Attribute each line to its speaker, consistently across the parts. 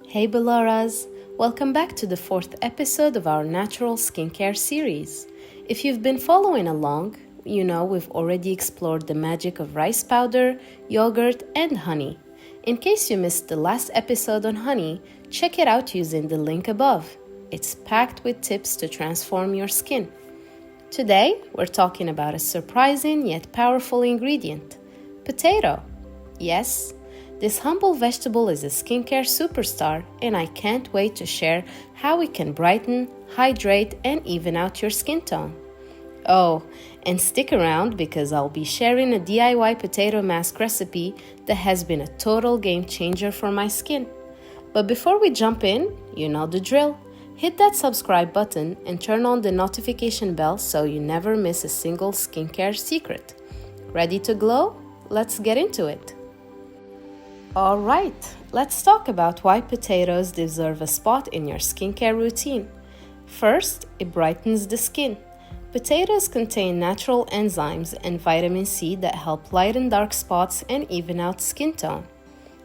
Speaker 1: Hey Bellaras! Welcome back to the 4th episode of our natural skincare series. If you've been following along, you know we've already explored the magic of rice powder, yogurt, and honey. In case you missed the last episode on honey, check it out using the link above. It's packed with tips to transform your skin. Today, we're talking about a surprising yet powerful ingredient, potato. Yes, this humble vegetable is a skincare superstar, and I can't wait to share how it can brighten, hydrate, and even out your skin tone. Oh, and stick around because I'll be sharing a DIY potato mask recipe that has been a total game changer for my skin. But before we jump in, you know the drill. Hit that subscribe button and turn on the notification bell so you never miss a single skincare secret. Ready to glow? Let's get into it. Alright, let's talk about why potatoes deserve a spot in your skincare routine. First, it brightens the skin. Potatoes contain natural enzymes and vitamin C that help lighten dark spots and even out skin tone.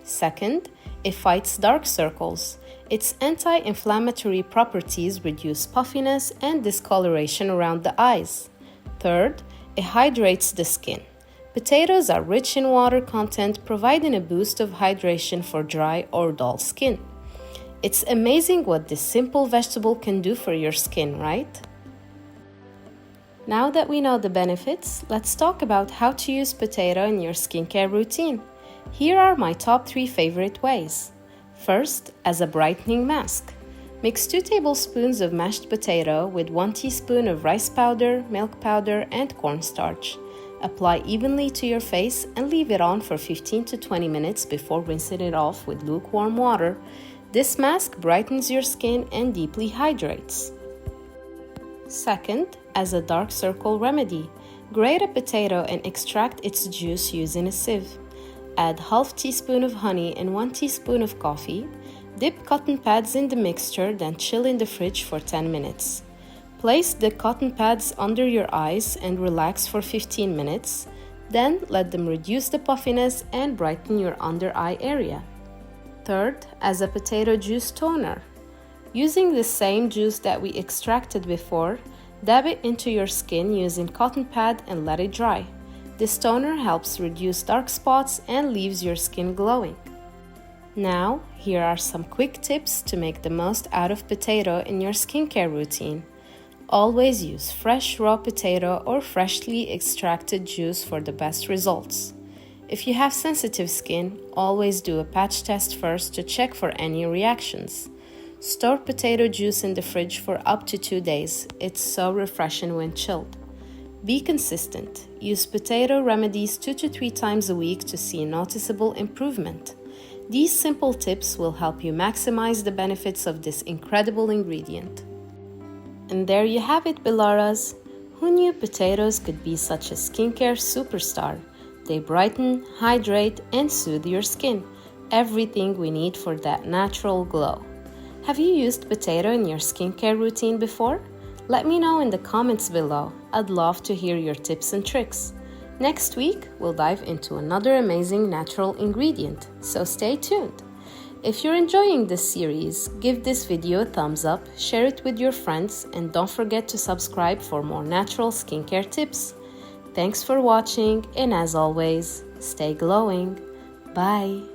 Speaker 1: Second, it fights dark circles. Its anti-inflammatory properties reduce puffiness and discoloration around the eyes. Third, it hydrates the skin. Potatoes are rich in water content, providing a boost of hydration for dry or dull skin. It's amazing what this simple vegetable can do for your skin, right? Now that we know the benefits, let's talk about how to use potato in your skincare routine. Here are my top 3 favorite ways. First, as a brightening mask. Mix 2 tablespoons of mashed potato with 1 teaspoon of rice powder, milk powder, and cornstarch. Apply evenly to your face and leave it on for 15 to 20 minutes before rinsing it off with lukewarm water. This mask brightens your skin and deeply hydrates. Second, as a dark circle remedy. Grate a potato and extract its juice using a sieve. Add half teaspoon of honey and 1 teaspoon of coffee. Dip cotton pads in the mixture, then chill in the fridge for 10 minutes. Place the cotton pads under your eyes and relax for 15 minutes. Then let them reduce the puffiness and brighten your under eye area. Third, as a potato juice toner. Using the same juice that we extracted before, dab it into your skin using cotton pad and let it dry. This toner helps reduce dark spots and leaves your skin glowing. Now, here are some quick tips to make the most out of potato in your skincare routine. Always use fresh raw potato or freshly extracted juice for the best results. If you have sensitive skin, always do a patch test first to check for any reactions. Store potato juice in the fridge for up to 2 days. It's so refreshing when chilled. Be consistent. Use potato remedies 2 to 3 times a week to see noticeable improvement. These simple tips will help you maximize the benefits of this incredible ingredient. And there you have it, Bellaras. Who knew potatoes could be such a skincare superstar? They brighten, hydrate, and soothe your skin. Everything we need for that natural glow. Have you used potato in your skincare routine before? Let me know in the comments below. I'd love to hear your tips and tricks. Next week, we'll dive into another amazing natural ingredient, so stay tuned. If you're enjoying this series, give this video a thumbs up, share it with your friends, and don't forget to subscribe for more natural skincare tips. Thanks for watching, and as always, stay glowing. Bye!